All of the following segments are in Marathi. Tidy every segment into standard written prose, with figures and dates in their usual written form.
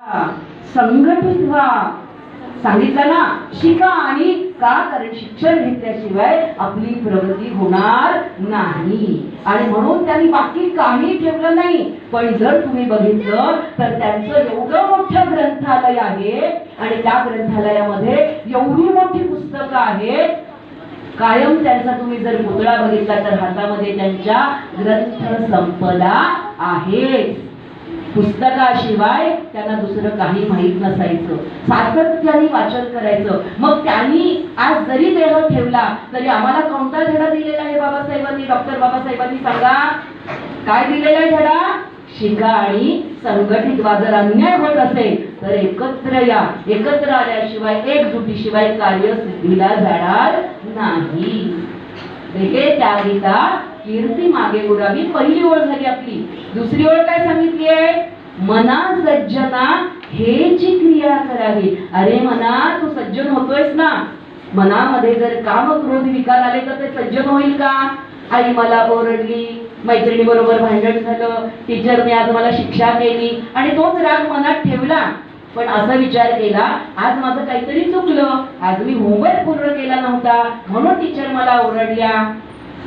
संघटित व्हा सांगितलं ना. शिका. आणि का? कारण शिक्षण घेतल्याशिवाय आपली प्रगती होणार नाही. आणि म्हणून त्यांनी बाकी काही ठेवलं नाही. पण जर तुम्ही बघितलं तर त्यांचं एवढं मोठं ग्रंथालय आहे आणि त्या ग्रंथालयामध्ये एवढी मोठी पुस्तकं आहेत. कायम त्यांचा तुम्ही जर पुतळा बघितला तर हातामध्ये त्यांच्या ग्रंथ संपदा आहे. पुस्तकाशिवाय त्यांना दुसरं काही माहीत नसायचं. सातत्याने वाचन करायचं. मग त्यांनी आज जरी देह ठेवला तरी आम्हाला कोणता धडा दिलेला आहे बाबासाहेबांनी, डॉक्टर बाबासाहेबांनी? सांगा, काय दिलेला आहे धडा? शिका आणि संघटित व्हा. जर अन्याय होत असेल तर एकत्र या. एकत्र आल्याशिवाय, एकजुटीशिवाय कार्य सिद्धीला जाणार नाही. देखे त्या गीता कीर्ती मागे उडावी. पहिली ओळ झाली आपली. दुसरी ओळ काय सांगितली आहे? मना सज्जना हेची क्रिया करावी. अरे मना, तू सज्जन होतोयस ना. मनामध्ये जर काम क्रोध विकार आले तर ते सज्जन होईल का? आई मला ओरडली, मैत्रिणी बरोबर भांडण झालं, टीचरने आज मला शिक्षा केली आणि तोच राग मनात ठेवला. पण असा विचार केला, आज माझं काहीतरी चुकलं, आज मी होमवर्क पूर्ण केला नव्हता म्हणून टीचर मला ओरडल्या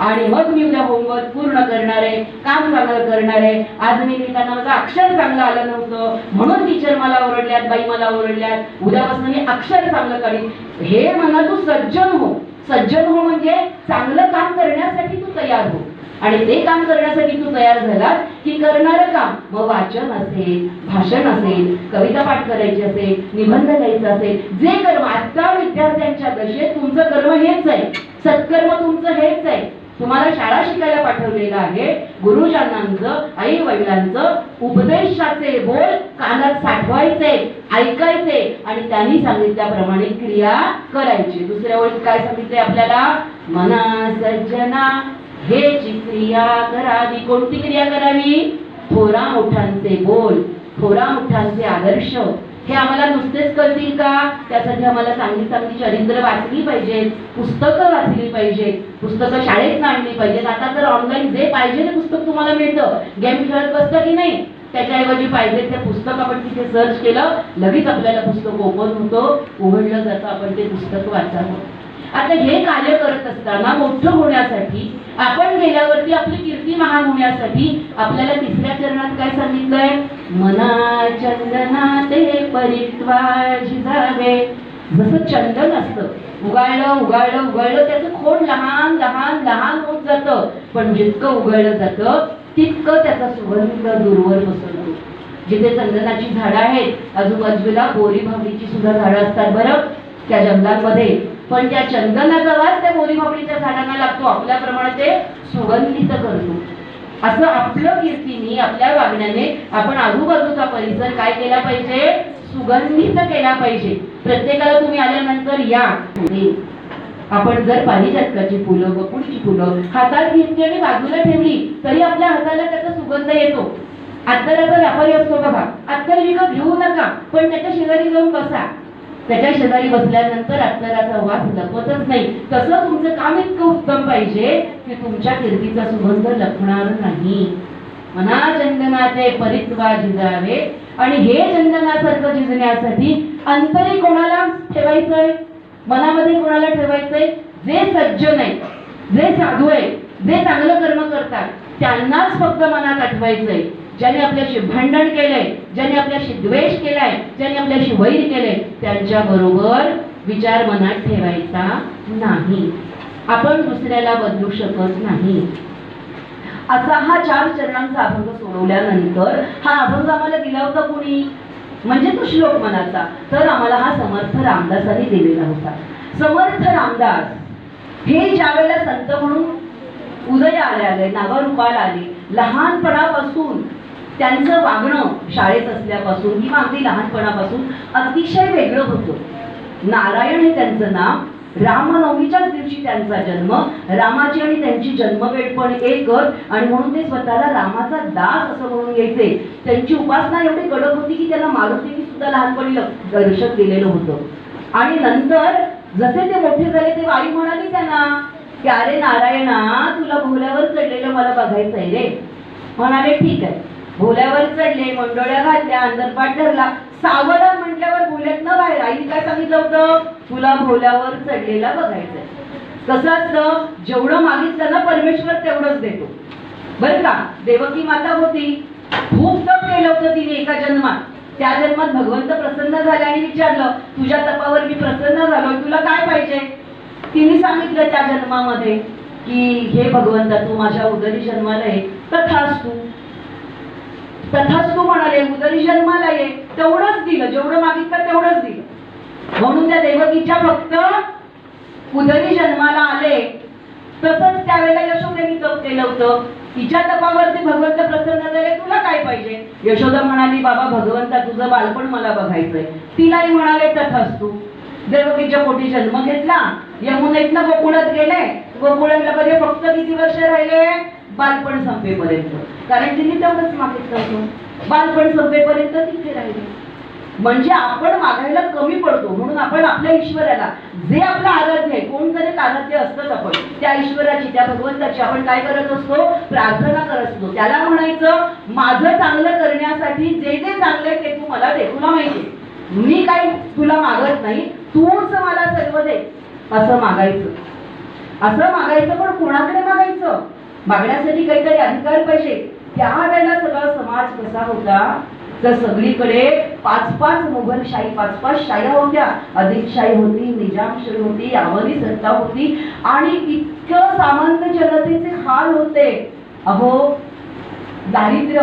आणि मग मी उद्या होमवर्क पूर्ण करणार आहे, काम चांगलं करणार आहे. आज मी लिहिताना माझं अक्षर चांगलं आलं नव्हतं म्हणून टीचर मला ओरडल्यात, बाई मला ओरडल्यात, उद्यापासून मी अक्षर चांगलं काढीन. हे म्हणा, तू सज्जन हो. सज्जन हो म्हणजे चांगलं काम करण्यासाठी तू तयार हो. आणि ते काम करण्यासाठी तू तयार झालास की करणारं काम, मग वाचन असेल, भाषण असेल, कविता पाठ करायची असेल, निबंध लिहायचा असेल, जे कर्म आता विद्यार्थ्यांच्या दशेत तुमचं कर्म हेच आहे. सत्कर्म तुमचं हेच आहे. तुम्हाला शाळा शिकायला पाठवलेलं आहे. गुरुजनांचं, आई वडिलांचं उपदेशाचे बोल कानात साठवायचे, ऐकायचे आणि त्यांनी सांगितल्याप्रमाणे क्रिया करायची. दुसऱ्या ओळीत काय सांगितले आपल्याला? मना सज्जना हेची क्रिया करावी. कोणती क्रिया करावी? थोरा मोठ्यांचे बोल, थोरा मोठ्यांचे आदर्श हे आम्हाला नुसतेच कळतील का? त्यासाठी आम्हाला चांगली चांगली चरित्र वाचली पाहिजेत, पुस्तकं वाचली पाहिजेत, पुस्तकं शाळेत आणली पाहिजेत. आता तर ऑनलाईन जे पाहिजे ते पुस्तक तुम्हाला मिळतं. गेम खेळत बसतं की नाही, त्याच्याऐवजी पाहिजे ते पुस्तक आपण तिथे सर्च केलं, लगेच आपल्याला पुस्तक ओपन होतं, उघडलं जातं, आपण ते पुस्तक वाचावं. आता हे कार्य करत असताना मोठं होण्यासाठी, आपण गेल्यावरती आपली कीर्ती महान होण्यासाठी आपल्याला तिसऱ्या चरणात काय सांगितलंय? मना चंदना ते परित्वा झिजावे. जसं चंदन असतं, उगाळलं उगाळलं उगाळलं त्याचं खोड लहान लहान लहान होत जातं, पण जितकं उगाळलं जातं तितकं त्याचा सुगंध दूरवर पसरतो. जिथे चंदनाची झाडं आहेत आजूबाजूला बोरी भावडीची सुद्धा झाडं असतात बरं त्या जंगलांमध्ये, पण त्या चंदनाचा वास त्या बोरी भावडीच्या झाडांना लागतो. आपल्याप्रमाणे ते सुगंधित करतो. असं आपलं कीर्तीने, आपल्या वागण्याने आपण आजूबाजूचा परिसर काय केला पाहिजे? सुगंधित केला पाहिजे. प्रत्येकाला तुम्ही आल्यानंतर या, आपण जर पारिजातकाची फुलं, बकुळीची फुलं हातात घेतली आणि बाजूला ठेवली तरी आपल्या हाताला त्याचा सुगंध येतो. अत्तराचा व्यापारी असतो बघा, अत्तर विकत घेऊ नका, पण त्याच्या शेजारी जाऊन बसा. त्याच्या शेजारी बसल्यानंतर अत्तराचा वास लपतच नाही. तसं तुमचं काम इतकं उत्तम पाहिजे की तुमच्या कीर्तीचा सुगंध लपणार नाही. मना चंदनाचे परित्वा झिजावे. आणि हे चंदनासारखं झिजण्यासाठी अंतरी कोणाला ठेवायचंय? मनामध्ये कोणाला ठेवायचंय? जे सज्जन आहे, जे साधू आहे, जे चांगलं कर्म करतात त्यांनाच फक्त मनात आठवायचंय. ज्याने आपल्याशी भांडण केलंय, ज्याने आपल्याशी द्वेष केलाय, ज्याने आपल्याशी वैर केलंय, त्यांच्या बरोबर विचार मनात ठेवायचा नाही. आपण दुसऱ्याला बदलू शकत नाही. असा हा 4 चरणांचा अभंग सोडवल्यानंतर हा अभंग आम्हाला दिला होता कुणी? म्हणजे तो श्लोक मनाचा तर आम्हाला हा समर्थ रामदासांनी दिलेला होता. समर्थ रामदास हे ज्यावेळेला संत म्हणून उदयाला आले, नावारूपाला आले, लहानपणापासून त्यांचं वागणं शाळेत असल्यापासून किंवा अगदी लहानपणापासून अतिशय वेगळं होतं. नारायण हे त्यांचं नाव, रामनवमीच्याच दिवशी त्यांचा जन्म, रामाची आणि त्यांची जन्मवेळ पण एकच आणि म्हणून ते स्वतःला रामाचा दास असं म्हणून घ्यायचे. त्यांची उपासना एवढी कडक होती की त्यांना मारुतीने सुद्धा लहानपणी दर्शक दिलेलं होतं. आणि नंतर जसे ते मोठे झाले तेव्हा आई म्हणाली त्यांना की अरे नारायणा, तुला भोवल्यावर चढलेलं मला बघायचंय रे. म्हणाले ठीक आहे. भोल्यावर चढले, मंडोळ्या घातल्या, अंदरपाट धरला, सावधान म्हटल्यावर भोल्यात न बाहेर. आईने काय सांगितलं होतं? तुला भोल्यावर चढलेला बघायचंय. कसं असतं, जेवढं मागितलं ना परमेश्वर तेवढंच देतो बरं का. देवकी माता होती, खूप तप केलं होतं तिने एका जन्मात. त्या जन्मात भगवंत प्रसन्न झाले आणि विचारलं, तुझ्या तपावर मी प्रसन्न झालो, तुला काय पाहिजे? तिने सांगितलं त्या जन्मामध्ये की हे भगवंता, तू माझ्या उदरी जन्माला ये. तथास्तु तथास्तु म्हणाले, उदरी जन्माला ये. तेवढंच दिलं, जेवढं मागितलं तेवढंच दिलं. म्हणून त्या देवकीच्या फक्त उदरी जन्माला आले. तसंच त्यावेळेला यशोदेने तप केलं होतं. तिच्या तपावरती भगवंत प्रसन्न झाले, तुला काय पाहिजे? यशोदा म्हणाली, बाबा भगवंता, तुझं बालपण मला बघायचंय. तिलाही म्हणाले तथास्तु. देवकीच्या पोटी जन्म घेतला, यमुनेतनं गोकुळात गेले. गोकुळामध्ये फक्त किती वर्ष राहिले? बालपण संपेपर्यंत. कारण तिने तेवढंच मागितलं होतं, बालपण संपेपर्यंत तिथे राहिले. म्हणजे आपण मागायला कमी पडतो. म्हणून आपण आपल्या ईश्वराला, जे आपलं आराध्य आहे, कोणतरी आराध्य असतंच, आपण त्या ईश्वराची, त्या भगवंताची आपण काय करत असतो? प्रार्थना करत असतो. त्याला म्हणायचं, माझं चांगलं करण्यासाठी जे जे चांगलं आहे ते तू मला दे. तुला माहिती, मी काही तुला मागत नाही, तूच मला सर्व दे, असं मागायचं. असं मागायचं. पण कोणाकडे मागायचं? मागण्यासाठी काहीतरी अधिकार पाहिजे. त्यावेळेला सगळा समाज कसा होता, तर सगळीकडे 5-5 मुघलशाही, 5-5 शाह्या होत्या. अधिकशाही होती, निजामशाही होती, अवधी सत्ता होती. आणि इतकं सामान्य जनतेचे हाल होते. अहो, दारिद्र्य,